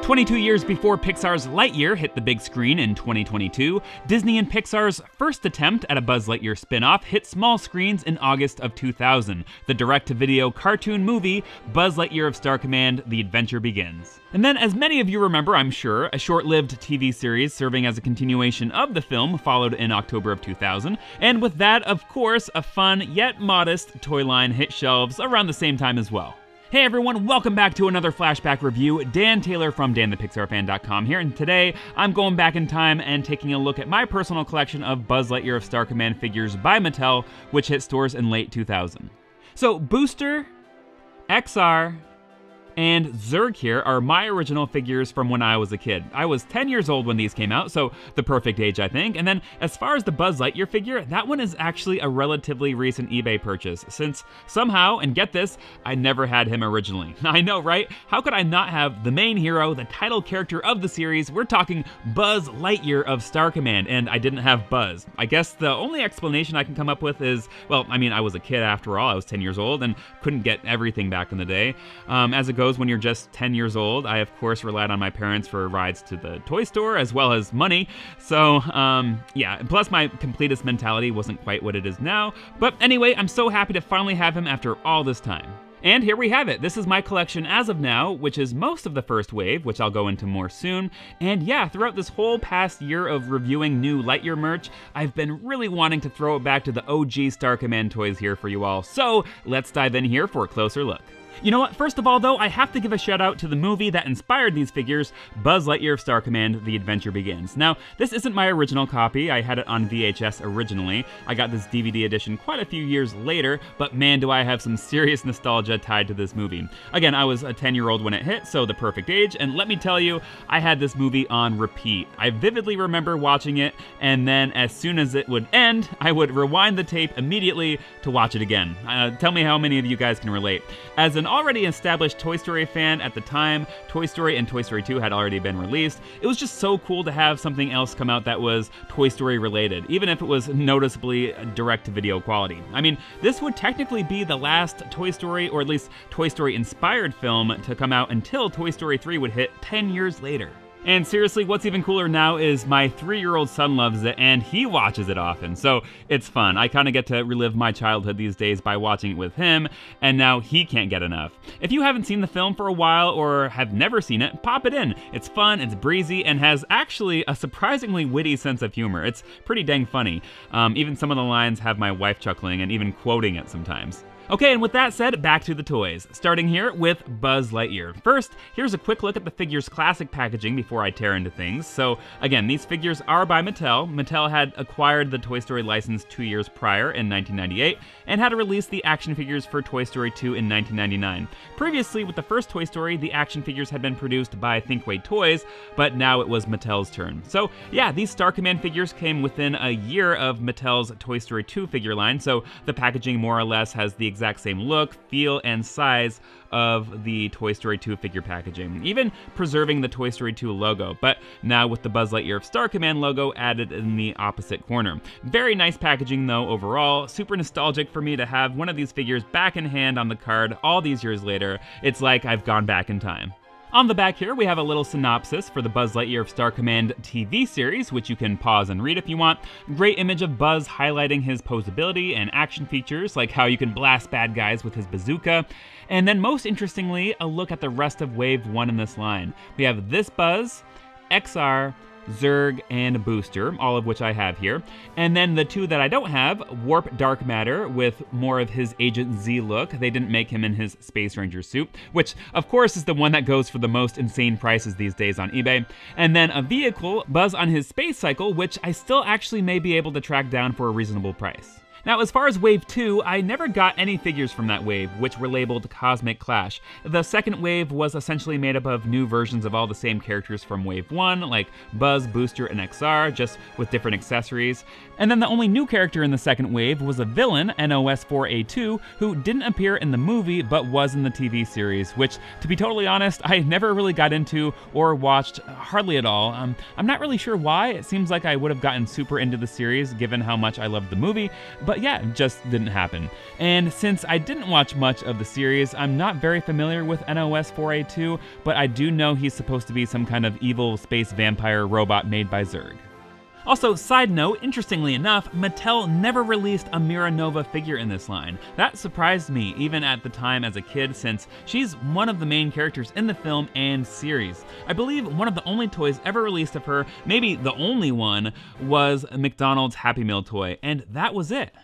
22 years before Pixar's Lightyear hit the big screen in 2022, Disney and Pixar's first attempt at a Buzz Lightyear spin-off hit small screens in August of 2000, the direct-to-video cartoon movie Buzz Lightyear of Star Command: The Adventure Begins. And then, as many of you remember, I'm sure, a short-lived TV series serving as a continuation of the film followed in October of 2000, and with that, of course, a fun yet modest toy line hit shelves around the same time as well. Hey everyone, welcome back to another Flashback review. Dan Taylor from danthepixarfan.com here, and today I'm going back in time and taking a look at my personal collection of Buzz Lightyear of Star Command figures by Mattel, which hit stores in late 2000. So Booster, XR, and Zurg here are my original figures from when I was a kid. I was 10 years old when these came out, so the perfect age, I think. And then as far as the Buzz Lightyear figure, that one is actually a relatively recent eBay purchase, since somehow, and get this, I never had him originally. I know, right? How could I not have the main hero, the title character of the series? We're talking Buzz Lightyear of Star Command, and I didn't have Buzz. I guess the only explanation I can come up with is, well, I mean, I was a kid after all. I was 10 years old and couldn't get everything back in the day. As it goes, when you're just 10 years old, I of course relied on my parents for rides to the toy store as well as money. So yeah, plus my completist mentality wasn't quite what it is now. But anyway, I'm so happy to finally have him after all this time. And here we have it. This is my collection as of now, which is most of the first wave, which I'll go into more soon. And yeah, throughout this whole past year of reviewing new Lightyear merch, I've been really wanting to throw it back to the OG Star Command toys here for you all. So let's dive in here for a closer look. You know what, first of all though, I have to give a shout out to the movie that inspired these figures, Buzz Lightyear of Star Command: The Adventure Begins. Now, this isn't my original copy, I had it on VHS originally. I got this DVD edition quite a few years later, but man do I have some serious nostalgia tied to this movie. Again, I was a 10-year-old when it hit, so the perfect age, and let me tell you, I had this movie on repeat. I vividly remember watching it, and then as soon as it would end, I would rewind the tape immediately to watch it again. Tell me how many of you guys can relate. As an already established Toy Story fan at the time, Toy Story and Toy Story 2 had already been released. It was just so cool to have something else come out that was Toy Story related, even if it was noticeably direct-to-video quality. I mean, this would technically be the last Toy Story, or at least Toy Story inspired film to come out until Toy Story 3 would hit 10 years later. And seriously, what's even cooler now is my 3-year-old son loves it, and he watches it often, so it's fun. I kind of get to relive my childhood these days by watching it with him, and now he can't get enough. If you haven't seen the film for a while or have never seen it, pop it in. It's fun, it's breezy, and has actually a surprisingly witty sense of humor. It's pretty dang funny. Even some of the lines have my wife chuckling and even quoting it sometimes. Okay, and with that said, back to the toys. Starting here with Buzz Lightyear. First, here's a quick look at the figure's classic packaging before I tear into things. So again, these figures are by Mattel. Mattel had acquired the Toy Story license 2 years prior in 1998 and had released the action figures for Toy Story 2 in 1999. Previously, with the first Toy Story, the action figures had been produced by Thinkway Toys, but now it was Mattel's turn. So yeah, these Star Command figures came within a year of Mattel's Toy Story 2 figure line, so the packaging more or less has the exact same look, feel, and size of the Toy Story 2 figure packaging, even preserving the Toy Story 2 logo, but now with the Buzz Lightyear of Star Command logo added in the opposite corner. Very nice packaging though overall, super nostalgic for me to have one of these figures back in hand on the card all these years later. It's like I've gone back in time. On the back here, we have a little synopsis for the Buzz Lightyear of Star Command TV series, which you can pause and read if you want. Great image of Buzz highlighting his posability and action features, like how you can blast bad guys with his bazooka. And then most interestingly, a look at the rest of Wave 1 in this line. We have this Buzz, XR, Zurg, and Booster, all of which I have here. And then the two that I don't have, Warp Darkmatter with more of his Agent Z look. They didn't make him in his Space Ranger suit, which of course is the one that goes for the most insane prices these days on eBay. And then a vehicle, Buzz on his space cycle, which I still actually may be able to track down for a reasonable price. Now, as far as Wave 2, I never got any figures from that wave, which were labeled Cosmic Clash. The second wave was essentially made up of new versions of all the same characters from Wave 1, like Buzz, Booster, and XR, just with different accessories. And then the only new character in the second wave was a villain, NOS4A2, who didn't appear in the movie, but was in the TV series, which, to be totally honest, I never really got into or watched hardly at all. I'm not really sure why. It seems like I would have gotten super into the series, given how much I loved the movie, but But yeah, it just didn't happen. And since I didn't watch much of the series, I'm not very familiar with NOS 4A2, but I do know he's supposed to be some kind of evil space vampire robot made by Zurg. Also, side note, interestingly enough, Mattel never released a Mira Nova figure in this line. That surprised me, even at the time as a kid, since she's one of the main characters in the film and series. I believe one of the only toys ever released of her, maybe the only one, was a McDonald's Happy Meal toy, and that was it.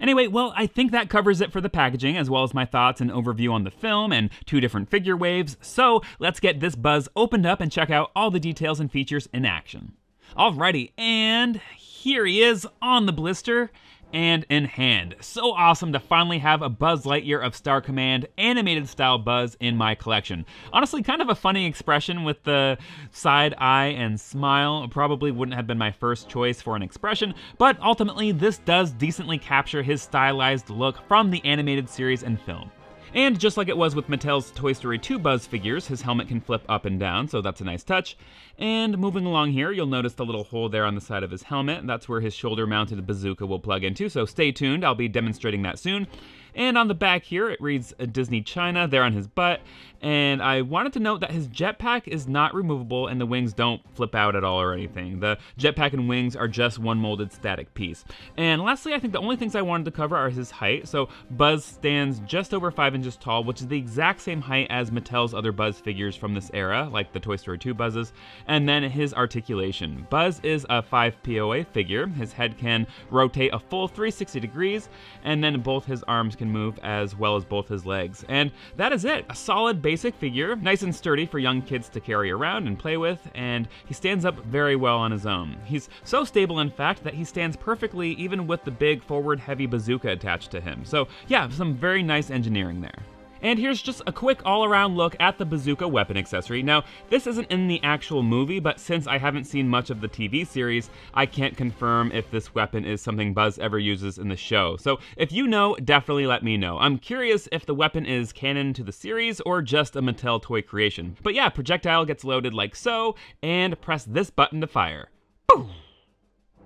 Anyway, well, I think that covers it for the packaging, as well as my thoughts and overview on the film and 2 different figure waves, so let's get this Buzz opened up and check out all the details and features in action. Alrighty, and here he is on the blister and in hand. So awesome to finally have a Buzz Lightyear of Star Command animated style Buzz in my collection. Honestly, kind of a funny expression with the side eye and smile. Probably wouldn't have been my first choice for an expression, but ultimately this does decently capture his stylized look from the animated series and film. And just like it was with Mattel's Toy Story 2 Buzz figures, his helmet can flip up and down, so that's a nice touch. And moving along here, you'll notice the little hole there on the side of his helmet. That's where his shoulder-mounted bazooka will plug into, so stay tuned, I'll be demonstrating that soon. And on the back here, it reads Disney China there on his butt. And I wanted to note that his jetpack is not removable and the wings don't flip out at all or anything. The jetpack and wings are just one molded static piece. And lastly, I think the only things I wanted to cover are his height. So Buzz stands just over 5 inches tall, which is the exact same height as Mattel's other Buzz figures from this era, like the Toy Story 2 Buzzes. And then his articulation. Buzz is a 5 POA figure. His head can rotate a full 360 degrees, and then both his arms can move as well as both his legs. And that is it. A solid basic figure, nice and sturdy for young kids to carry around and play with, and he stands up very well on his own. He's so stable, in fact, that he stands perfectly even with the big forward heavy bazooka attached to him. So yeah, some very nice engineering there. And here's just a quick all-around look at the Bazooka weapon accessory. Now, this isn't in the actual movie, but since I haven't seen much of the TV series, I can't confirm if this weapon is something Buzz ever uses in the show. So if you know, definitely let me know. I'm curious if the weapon is canon to the series or just a Mattel toy creation. But yeah, projectile gets loaded like so, and press this button to fire. Boom!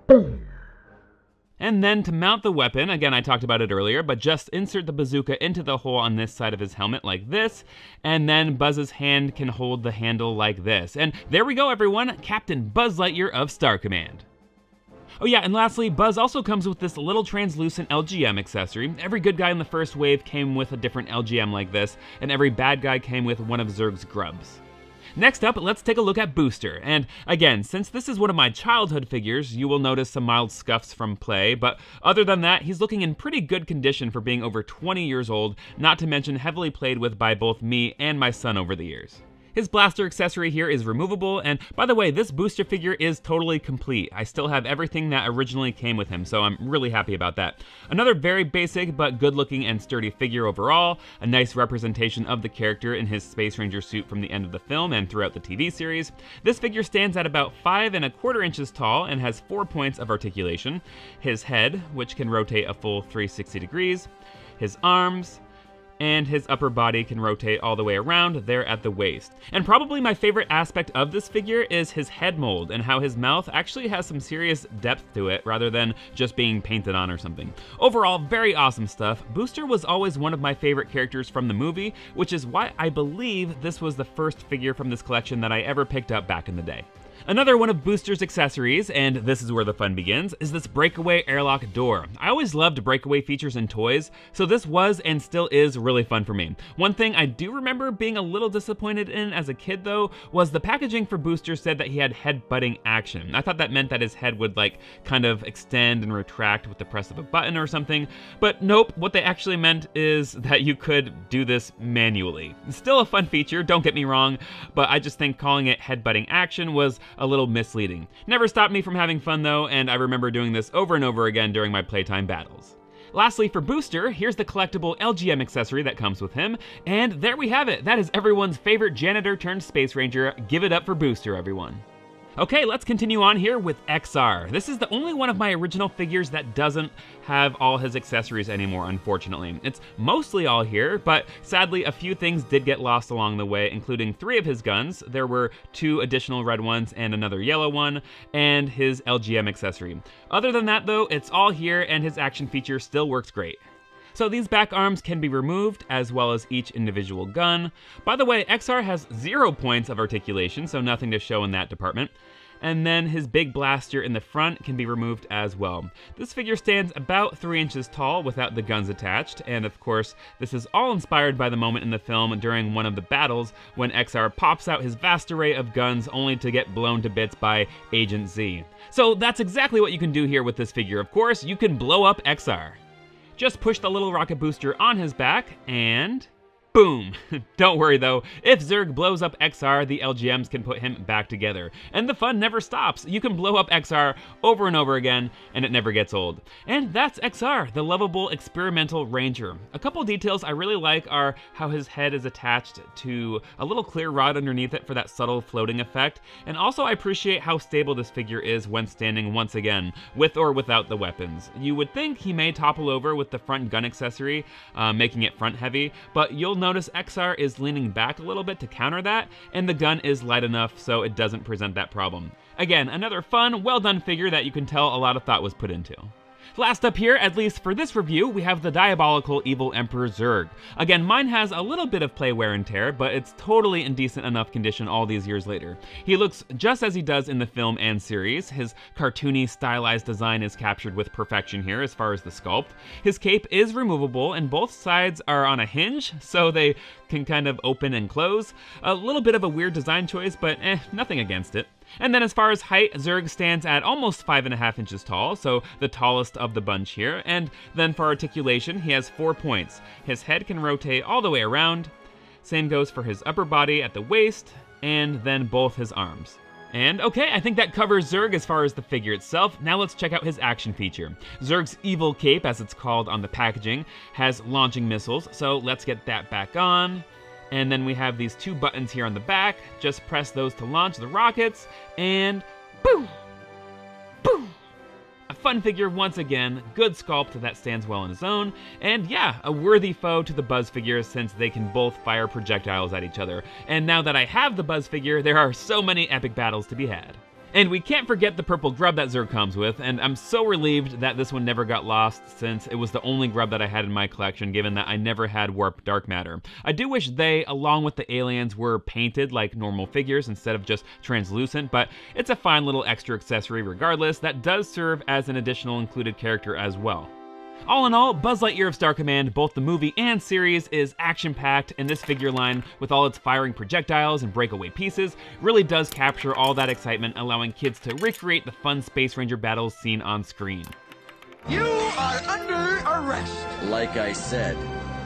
Boom! And then to mount the weapon, again I talked about it earlier, but just insert the bazooka into the hole on this side of his helmet like this, and then Buzz's hand can hold the handle like this. And there we go everyone, Captain Buzz Lightyear of Star Command. Oh yeah, and lastly, Buzz also comes with this little translucent Lgm accessory. Every good guy in the first wave came with a different Lgm like this, and every bad guy came with one of Zurg's grubs. Next up, let's take a look at Booster. And again, since this is one of my childhood figures, you will notice some mild scuffs from play, but other than that, he's looking in pretty good condition for being over 20 years old, not to mention heavily played with by both me and my son over the years. His blaster accessory here is removable, and by the way, this Booster figure is totally complete. I still have everything that originally came with him, so I'm really happy about that. Another very basic but good looking and sturdy figure overall, a nice representation of the character in his Space Ranger suit from the end of the film and throughout the TV series. This figure stands at about 5¼ inches tall and has 4 points of articulation. His head, which can rotate a full 360 degrees, his arms, and his upper body can rotate all the way around there at the waist. And probably my favorite aspect of this figure is his head mold and how his mouth actually has some serious depth to it rather than just being painted on or something. Overall, very awesome stuff. Booster was always one of my favorite characters from the movie, which is why I believe this was the first figure from this collection that I ever picked up back in the day. Another one of Booster's accessories, and this is where the fun begins, is this Breakaway airlock door. I always loved Breakaway features in toys, so this was and still is really fun for me. One thing I do remember being a little disappointed in as a kid though, was the packaging for Booster said that he had head-butting action. I thought that meant that his head would like kind of extend and retract with the press of a button or something, but nope, what they actually meant is that you could do this manually. Still a fun feature, don't get me wrong, but I just think calling it head-butting action was a little misleading. Never stopped me from having fun though, and I remember doing this over and over again during my playtime battles. Lastly, for Booster, here's the collectible Lgm accessory that comes with him, and there we have it. That is everyone's favorite janitor turned Space Ranger. Give it up for Booster, everyone. Okay, let's continue on here with XR. This is the only one of my original figures that doesn't have all his accessories anymore, unfortunately. It's mostly all here, but sadly a few things did get lost along the way, including 3 of his guns. There were 2 additional red ones and another yellow one, and his Lgm accessory. Other than that though, it's all here and his action feature still works great. So these back arms can be removed, as well as each individual gun. By the way, XR has 0 points of articulation, so nothing to show in that department. And then his big blaster in the front can be removed as well. This figure stands about 3 inches tall without the guns attached, and of course, this is all inspired by the moment in the film during one of the battles when XR pops out his vast array of guns only to get blown to bits by Agent Z. So that's exactly what you can do here with this figure, of course. You can blow up XR. Just push the little rocket booster on his back, and boom! Don't worry though, if Zurg blows up XR, the LGMs can put him back together. And the fun never stops. You can blow up XR over and over again, and it never gets old. And that's XR, the lovable experimental ranger. A couple details I really like are how his head is attached to a little clear rod underneath it for that subtle floating effect. And also I appreciate how stable this figure is when standing once again, with or without the weapons. You would think he may topple over with the front gun accessory, making it front heavy, but you'll notice XR is leaning back a little bit to counter that, and the gun is light enough so it doesn't present that problem. Again, another fun, well done figure that you can tell a lot of thought was put into. Last up here, at least for this review, we have the diabolical evil Emperor Zurg. Again, mine has a little bit of play wear and tear, but it's totally in decent enough condition all these years later. He looks just as he does in the film and series. His cartoony, stylized design is captured with perfection here as far as the sculpt. His cape is removable, and both sides are on a hinge, so they can kind of open and close. A little bit of a weird design choice, but nothing against it. And then as far as height, Zurg stands at almost 5.5 inches tall, so the tallest of the bunch here. And then for articulation, he has 4 points. His head can rotate all the way around. Same goes for his upper body at the waist, and then both his arms. And okay, I think that covers Zurg as far as the figure itself. Now let's check out his action feature. Zurg's evil cape, as it's called on the packaging, has launching missiles, so let's get that back on. And then we have these 2 buttons here on the back. Just press those to launch the rockets, and boom! Boom! A fun figure once again, good sculpt that stands well on his own, and yeah, a worthy foe to the Buzz figures since they can both fire projectiles at each other. And now that I have the Buzz figure, there are so many epic battles to be had. And we can't forget the purple grub that Zurg comes with, and I'm so relieved that this one never got lost since it was the only grub that I had in my collection, given that I never had Warp Darkmatter. I do wish they, along with the aliens, were painted like normal figures instead of just translucent, but it's a fine little extra accessory regardless that does serve as an additional included character as well. All in all, Buzz Lightyear of Star Command, both the movie and series, is action-packed, and this figure line, with all its firing projectiles and breakaway pieces, really does capture all that excitement, allowing kids to recreate the fun Space Ranger battles seen on screen. You are under arrest! Like I said,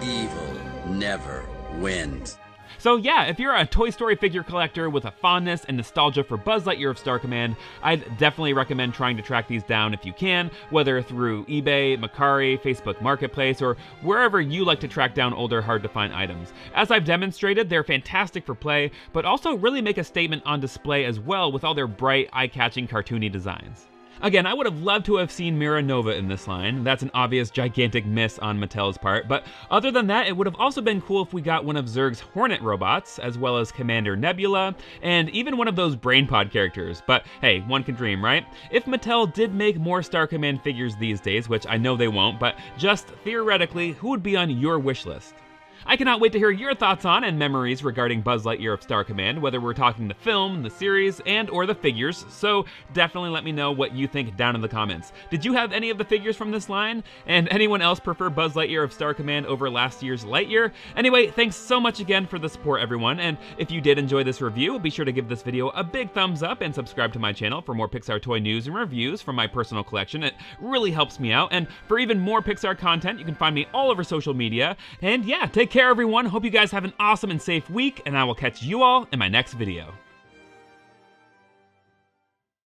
evil never wins. So yeah, if you're a Toy Story figure collector with a fondness and nostalgia for Buzz Lightyear of Star Command, I'd definitely recommend trying to track these down if you can, whether through eBay, Mercari, Facebook Marketplace, or wherever you like to track down older, hard-to-find items. As I've demonstrated, they're fantastic for play, but also really make a statement on display as well with all their bright, eye-catching, cartoony designs. Again, I would have loved to have seen Mira Nova in this line. That's an obvious gigantic miss on Mattel's part, but other than that, it would have also been cool if we got one of Zurg's Hornet robots, as well as Commander Nebula, and even one of those BrainPod characters. But hey, one can dream, right? If Mattel did make more Star Command figures these days, which I know they won't, but just theoretically, who would be on your wish list? I cannot wait to hear your thoughts on and memories regarding Buzz Lightyear of Star Command, whether we're talking the film, the series, and or the figures, so definitely let me know what you think down in the comments. Did you have any of the figures from this line? And anyone else prefer Buzz Lightyear of Star Command over last year's Lightyear? Anyway, thanks so much again for the support, everyone, and if you did enjoy this review, be sure to give this video a big thumbs up and subscribe to my channel for more Pixar toy news and reviews from my personal collection. It really helps me out, and for even more Pixar content, you can find me all over social media, and yeah, take care everyone. Hope you guys have an awesome and safe week, and I will catch you all in my next video.